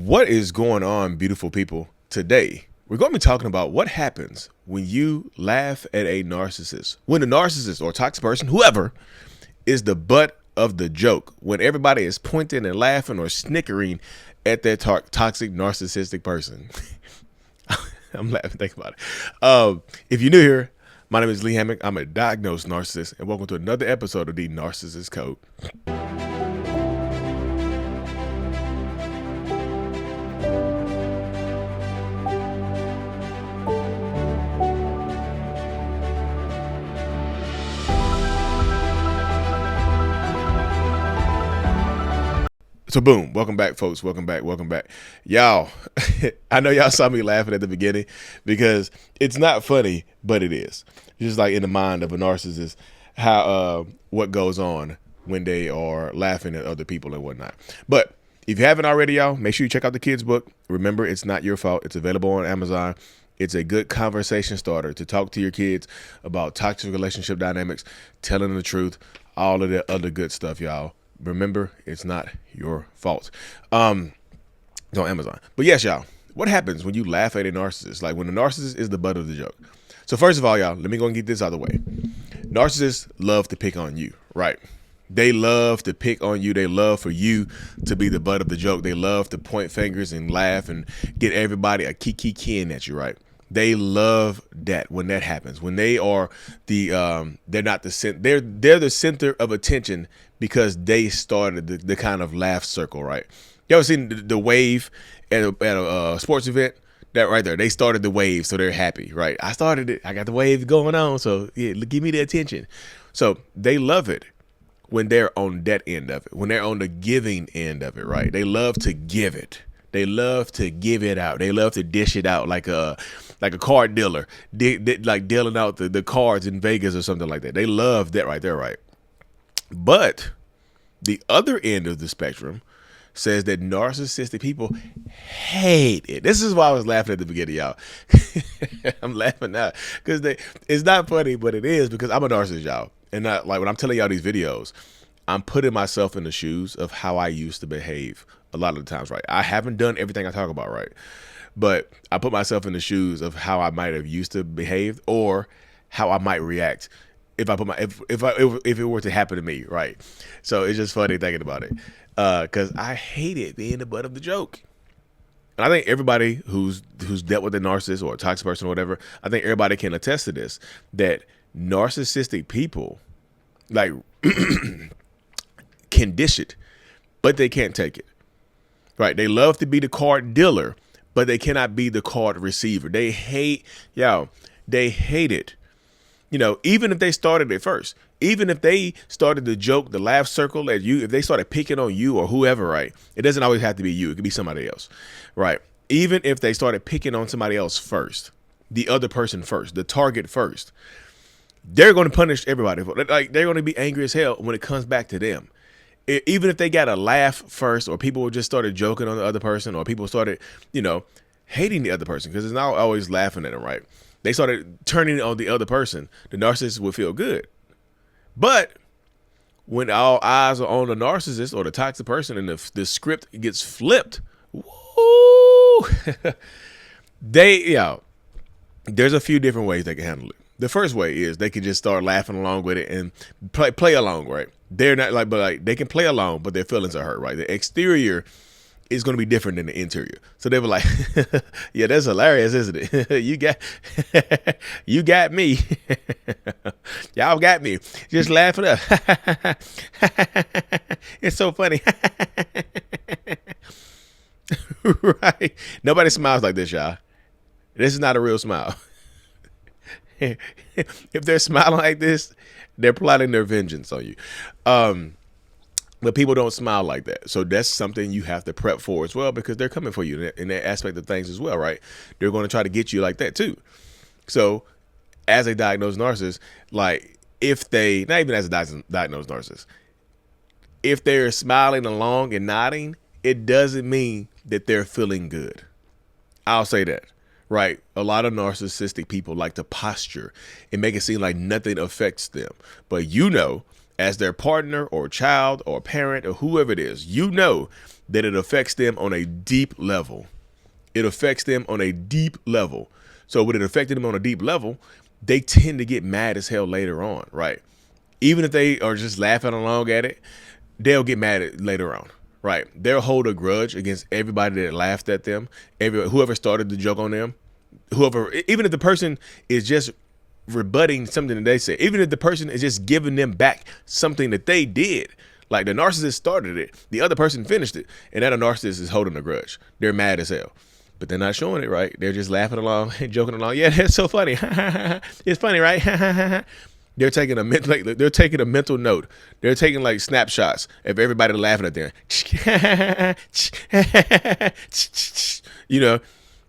What is going on, beautiful people? Today, we're going to be talking about what happens when you laugh at a narcissist. When the narcissist or toxic person, whoever, is the butt of the joke. When everybody is pointing and laughing or snickering at that toxic, narcissistic person. I'm laughing, think about it. If you're new here, my name is Lee Hammock. I'm a diagnosed narcissist, and welcome to another episode of the Narcissist Code. So boom, welcome back, folks. Welcome back. Y'all, I know y'all saw me laughing at the beginning because it's not funny, but it is. Just like in the mind of a narcissist, how what goes on when they are laughing at other people and whatnot. But if you haven't already, y'all, make sure you check out the kids' book. Remember, it's not your fault. It's available on Amazon. It's a good conversation starter to talk to your kids about toxic relationship dynamics, telling them the truth, all of the other good stuff, y'all. Remember, it's not your fault. It's on Amazon. But yes, y'all, what happens when you laugh at a narcissist? Like when the narcissist is the butt of the joke. So first of all, y'all, let me go and get this out of the way. Narcissists love to pick on you, right? They love to pick on you. They love for you to be the butt of the joke. They love to point fingers and laugh and get everybody a kiki-kin at you, right? They love that when that happens. When they are they're not the center. They're the center of attention because they started the kind of laugh circle, right? You ever seen the wave at a sports event? That right there, they started the wave, so they're happy, right? I started it. I got the wave going on, so yeah, give me the attention. So they love it when they're on that end of it, when they're on the giving end of it, right? They love to give it. They love to give it out. They love to dish it out like a card dealer, like dealing out the cards in Vegas or something like that. They love that right there, right? But the other end of the spectrum says that narcissistic people hate it. This is why I was laughing at the beginning, y'all. I'm laughing now because it's not funny, but it is because I'm a narcissist, y'all. And not like when I'm telling y'all these videos, I'm putting myself in the shoes of how I used to behave a lot of the times, right? I haven't done everything I talk about, right? But I put myself in the shoes of how I might have used to behave or how I might react if it were to happen to me, right? So it's just funny thinking about it because I hate it being the butt of the joke. And I think everybody who's dealt with a narcissist or a toxic person or whatever, I think everybody can attest to this, that narcissistic people like can dish it, but they can't take it, right? They love to be the card dealer, but they cannot be the card receiver. They hate, they hate it. You know, even if they started it first, even if they started the joke, the laugh circle at you, if they started picking on you or whoever, right? It doesn't always have to be you. It could be somebody else, right? Even if they started picking on somebody else first, the other person first, the target first, they're going to punish everybody. Like they're going to be angry as hell when it comes back to them. Even if they got a laugh first, or people just started joking on the other person, or people started, hating the other person because it's not always laughing at them, right? They started turning on the other person. The narcissist would feel good. But when all eyes are on the narcissist or the toxic person and the script gets flipped, woo, there's a few different ways they can handle it. The first way is they can just start laughing along with it and play along, right? They're not they can play along, but their feelings are hurt, right? The exterior is going to be different than the interior. So they were like, yeah, that's hilarious, isn't it? you got me. Y'all got me. Just laughing up. It's so funny. Right? Nobody smiles like this, y'all. This is not a real smile. If they're smiling like this, they're plotting their vengeance on you. But people don't smile like that. So that's something you have to prep for as well, because they're coming for you in that aspect of things as well, right? They're going to try to get you like that too. So as a diagnosed narcissist, like if they, not even as a diagnosed narcissist, if they're smiling along and nodding, it doesn't mean that they're feeling good. I'll say that. Right. A lot of narcissistic people like to posture and make it seem like nothing affects them. But as their partner or child or parent or whoever it is, you know that it affects them on a deep level. It affects them on a deep level. So when it affected them on a deep level, they tend to get mad as hell later on, right? Even if they are just laughing along at it, they'll get mad at it later on, right? They'll hold a grudge against everybody that laughed at them, whoever started the joke on them, whoever, even if the person is just rebutting something that they said, even if the person is just giving them back something that they did. Like the narcissist started it, the other person finished it, and that a narcissist is holding a grudge. They're mad as hell. But they're not showing it, right? They're just laughing along and joking along. Yeah, that's so funny. It's funny, right? They're taking a mental note. They're taking like snapshots of everybody laughing at them. You know,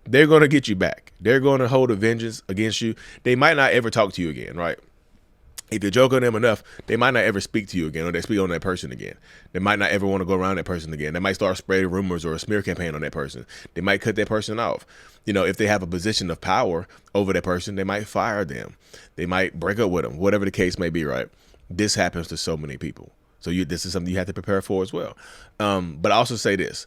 they're going to get you back. They're going to hold a vengeance against you. They might not ever talk to you again, right? If you joke on them enough, they might not ever speak to you again, or they speak on that person again. They might not ever want to go around that person again. They might start spreading rumors or a smear campaign on that person. They might cut that person off. You know, if they have a position of power over that person, they might fire them. They might break up with them, whatever the case may be, right? This happens to so many people. So this is something you have to prepare for as well. But I also say this,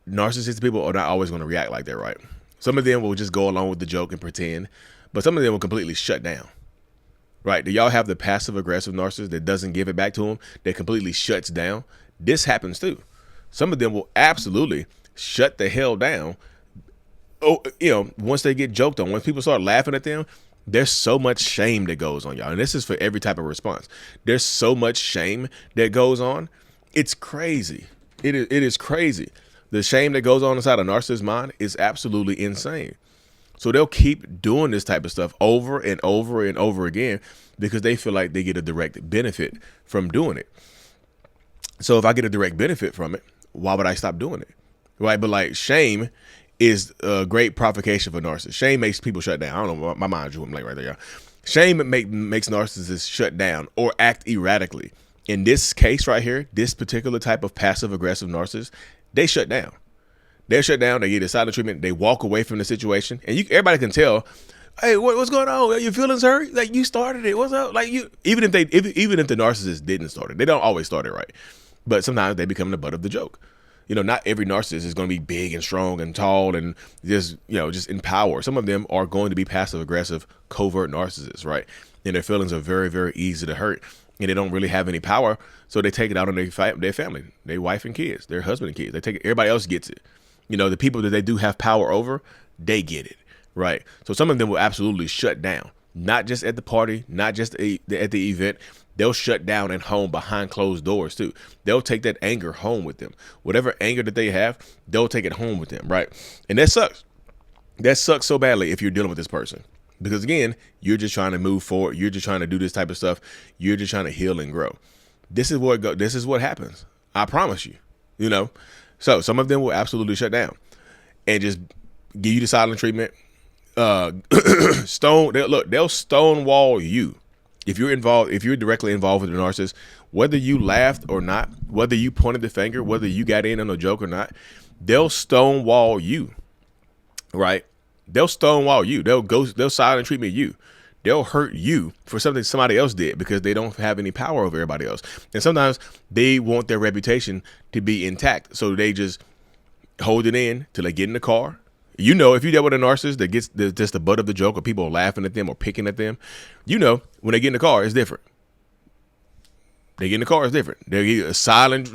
narcissistic people are not always going to react like that, right? Some of them will just go along with the joke and pretend, but some of them will completely shut down. Right? Do y'all have the passive aggressive narcissist that doesn't give it back to them, that completely shuts down? This happens too. Some of them will absolutely shut the hell down. Oh, you know, once they get joked on, once people start laughing at them, there's so much shame that goes on, y'all. And this is for every type of response. There's so much shame that goes on. It's crazy. It is crazy. The shame that goes on inside a narcissist's mind is absolutely insane. So they'll keep doing this type of stuff over and over and over again because they feel like they get a direct benefit from doing it. So if I get a direct benefit from it, why would I stop doing it? Right? But like shame is a great provocation for narcissists. Shame makes people shut down. I don't know, my mind drew them like right there, y'all. Shame makes narcissists shut down or act erratically. In this case right here, this particular type of passive aggressive narcissist, they shut down. They're shut down. They get a silent treatment. They walk away from the situation, and everybody can tell. Hey, what's going on? Are your feelings hurt? Like you started it. What's up? Like even if the narcissist didn't start it, they don't always start it right, but sometimes they become the butt of the joke. You know, not every narcissist is going to be big and strong and tall and just in power. Some of them are going to be passive aggressive, covert narcissists, right? And their feelings are very, very easy to hurt, and they don't really have any power, so they take it out on their family, their wife and kids, their husband and kids. They take it. Everybody else gets it. You know, the people that they do have power over, they get it, right? So some of them will absolutely shut down, not just at the party, not just at the event. They'll shut down at home behind closed doors too. They'll take that anger home with them. Whatever anger that they have, they'll take it home with them, right? And that sucks. That sucks so badly if you're dealing with this person. Because again, you're just trying to move forward. You're just trying to do this type of stuff. You're just trying to heal and grow. This is what happens. I promise you, you know? So some of them will absolutely shut down and just give you the silent treatment. They'll stonewall you. If you're directly involved with the narcissist, whether you laughed or not, whether you pointed the finger, whether you got in on a joke or not, they'll stonewall you, right? They'll stonewall you. They'll silent treatment you. They'll hurt you for something somebody else did because they don't have any power over everybody else. And sometimes they want their reputation to be intact. So they just hold it in till they get in the car. You know, if you deal with a narcissist that gets just the butt of the joke or people are laughing at them or picking at them, you know, when they get in the car, it's different. They get in the car, it's different. They get a silent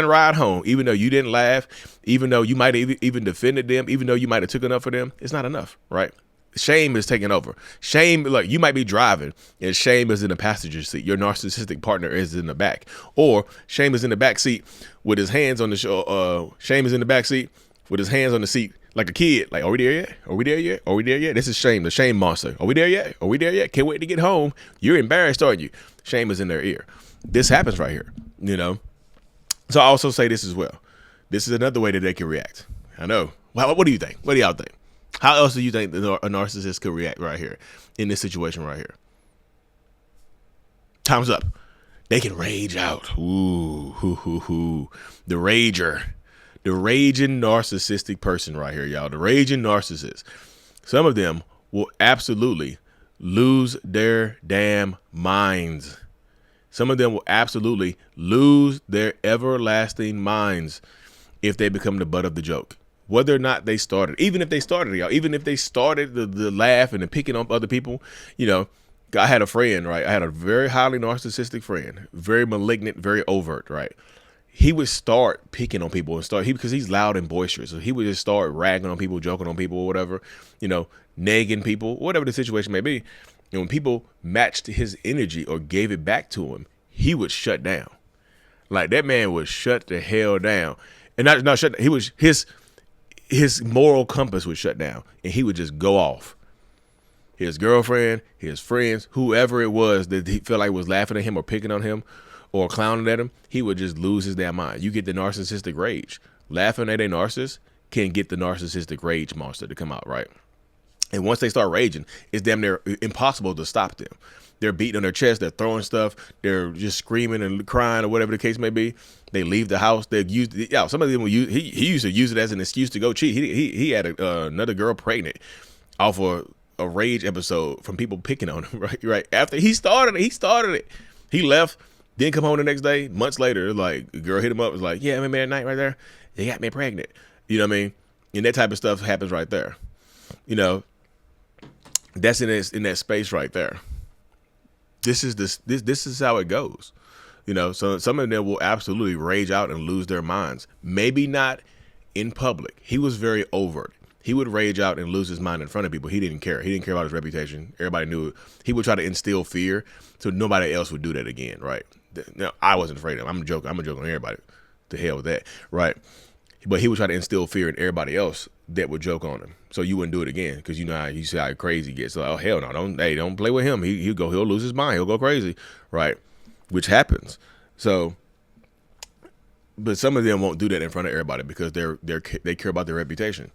ride home, even though you didn't laugh, even though you might have even defended them, even though you might have took enough for them. It's not enough, right? Shame is taking over. Shame, like you might be driving and shame is in the passenger seat. Your narcissistic partner is in the back, or shame is in the back seat with his hands on the shame is in the back seat with his hands on the seat like a kid. Like, are we there yet? Are we there yet? Are we there yet? This is shame, the shame monster. Are we there yet? Are we there yet? Can't wait to get home. You're embarrassed, aren't you? Shame is in their ear. This happens right here, you know? So I also say this as well. This is another way that they can react. I know. Well, what do you think? What do y'all think? How else do you think a narcissist could react right here in this situation right here? Time's up. They can rage out. Ooh, the rager. The raging narcissistic person right here, y'all. The raging narcissist. Some of them will absolutely lose their damn minds. Some of them will absolutely lose their everlasting minds if they become the butt of the joke. Whether or not they started, even if they started, y'all, even if they started the laugh and the picking on other people, I had a friend, right? I had a very highly narcissistic friend, very malignant, very overt, right? He would start picking on people because he's loud and boisterous. So he would just start ragging on people, joking on people, or whatever, nagging people, whatever the situation may be. And when people matched his energy or gave it back to him, he would shut down. Like, that man would shut the hell down. And not shut down. He was his moral compass would shut down, and he would just go off. His girlfriend, his friends, whoever it was that he felt like was laughing at him or picking on him or clowning at him, he would just lose his damn mind. You get the narcissistic rage. Laughing at a narcissist can get the narcissistic rage monster to come out, right? And once they start raging, it's damn near impossible to stop them. They're beating on their chest. They're throwing stuff. They're just screaming and crying or whatever the case may be. They leave the house. They use some of them will use. He used to use it as an excuse to go cheat. He had another girl pregnant off a rage episode from people picking on him. Right. After he started it. He left. Didn't come home the next day. Months later, like, a girl hit him up. Was like, yeah, I remember that night right there. They got me pregnant. You know what I mean? And that type of stuff happens right there. That's in that space right there. This is how it goes. So some of them will absolutely rage out and lose their minds. Maybe not in public. He was very overt. He would rage out and lose his mind in front of people. He didn't care. He didn't care about his reputation. Everybody knew it. He would try to instill fear so nobody else would do that again, right? Now, I wasn't afraid of him. I'm joking on everybody. To hell with that, right? But he would try to instill fear in everybody else that would joke on him, so you wouldn't do it again, because you see how crazy he gets. So, oh hell no, don't play with him. He'll lose his mind. He'll go crazy, right? Which happens. So, but some of them won't do that in front of everybody because they care about their reputation.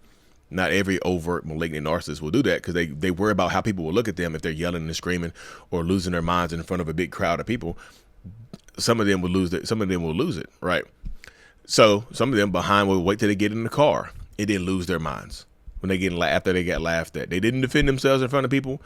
Not every overt malignant narcissist will do that because they worry about how people will look at them if they're yelling and screaming or losing their minds in front of a big crowd of people. Some of them will lose it. Some of them will lose it, right? So some of them behind will wait till they get in the car and then lose their minds when they get after they got laughed at. They didn't defend themselves in front of people.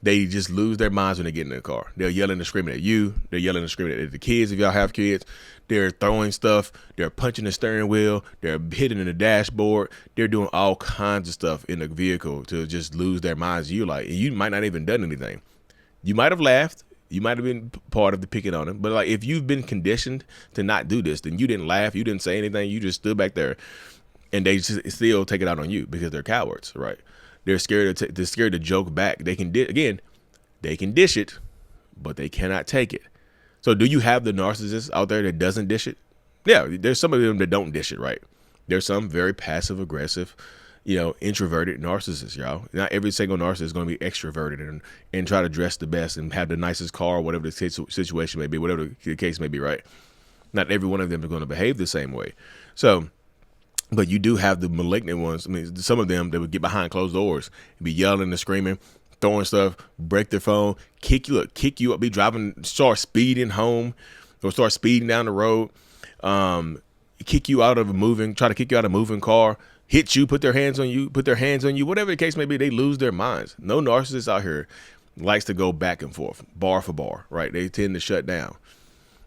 They just lose their minds when they get in the car. They're yelling and screaming at you. They're yelling and screaming at the kids if y'all have kids. They're throwing stuff. They're punching the steering wheel. They're hitting the dashboard. They're doing all kinds of stuff in the vehicle to just lose their minds. You might not even done anything. You might have laughed. You might have been part of the picking on him. But like, if you've been conditioned to not do this, then you didn't laugh. You didn't say anything. You just stood back there, and they still take it out on you because they're cowards, right? They're scared to joke back. They can dish it, but they cannot take it. So do you have the narcissist out there that doesn't dish it? Yeah, there's some of them that don't dish it, right? There's some very passive aggressive, introverted narcissists, y'all. Not every single narcissist is going to be extroverted and try to dress the best and have the nicest car, whatever the situation may be, whatever the case may be, right? Not every one of them is going to behave the same way. So, but you do have the malignant ones. I mean, some of them that would get behind closed doors, be yelling and screaming, throwing stuff, break their phone, kick you up, be driving, start speeding home or start speeding down the road, try to kick you out of a moving car, hit you, put their hands on you, whatever the case may be. They lose their minds. No narcissist out here likes to go back and forth, bar for bar, right? They tend to shut down.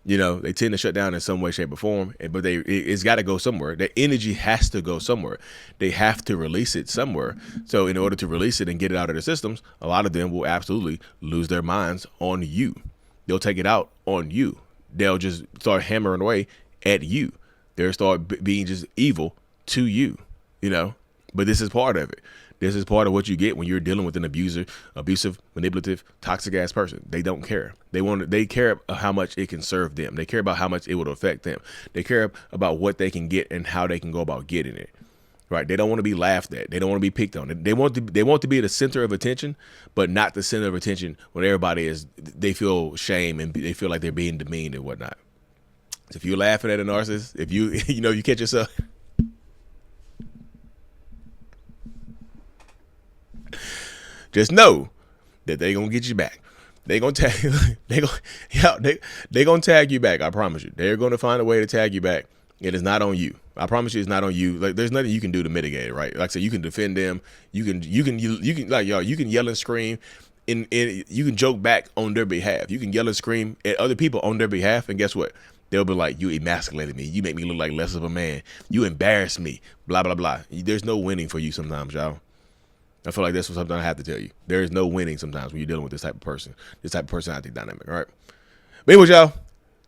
They tend to shut down in some way, shape, or form, but it's got to go somewhere. The energy has to go somewhere. They have to release it somewhere. So in order to release it and get it out of their systems, a lot of them will absolutely lose their minds on you. They'll take it out on you. They'll just start hammering away at you. They'll start being just evil to you, But this is part of it. This is part of what you get when you're dealing with an abusive, manipulative, toxic ass person. They don't care. They care how much it can serve them. They care about how much it will affect them. They care about what they can get and how they can go about getting it. Right? They don't want to be laughed at. They don't want to be picked on. They want to be the center of attention, but not the center of attention when everybody is. They feel shame and they feel like they're being demeaned and whatnot. So if you're laughing at a narcissist, if you you catch yourself. Just know that they gonna get you back. They gonna tag. They gonna tag you back. I promise you. They're gonna find a way to tag you back. It is not on you. I promise you, it's not on you. Like, there's nothing you can do to mitigate it, right? Like I said, you can defend them. You can like, y'all. You can yell and scream you can joke back on their behalf. You can yell and scream at other people on their behalf, and guess what? They'll be like, you emasculated me. You make me look like less of a man. You embarrass me. Blah, blah, blah. There's no winning for you sometimes, y'all. I feel like that's something I have to tell you. There is no winning sometimes when you're dealing with this type of person, this type of personality dynamic, all right? But anyways, y'all,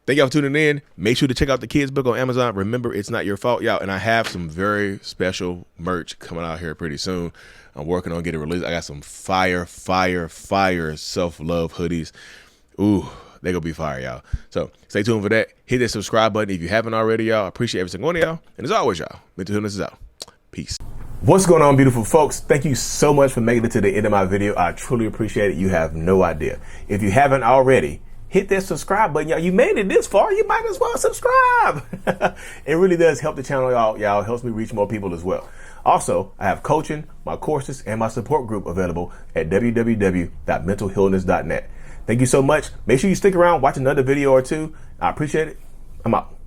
thank y'all for tuning in. Make sure to check out the kids' book on Amazon. Remember, it's not your fault, y'all. And I have some very special merch coming out here pretty soon. I'm working on getting released. I got some fire self-love hoodies. Ooh, they gonna be fire, y'all. So stay tuned for that. Hit that subscribe button if you haven't already, y'all. I appreciate every single one of y'all. And as always, y'all, Mental Healness is out. Peace. What's going on, beautiful folks? Thank you so much for making it to the end of my video. I truly appreciate it. You have no idea. If you haven't already, hit that subscribe button, y'all. You made it this far, you might as well subscribe. It really does help the channel, y'all. It helps me reach more people as well. Also, I have coaching, my courses, and my support group available at www.mentalhealness.net. Thank you so much. Make sure you stick around, watch another video or two. I appreciate it. I'm out.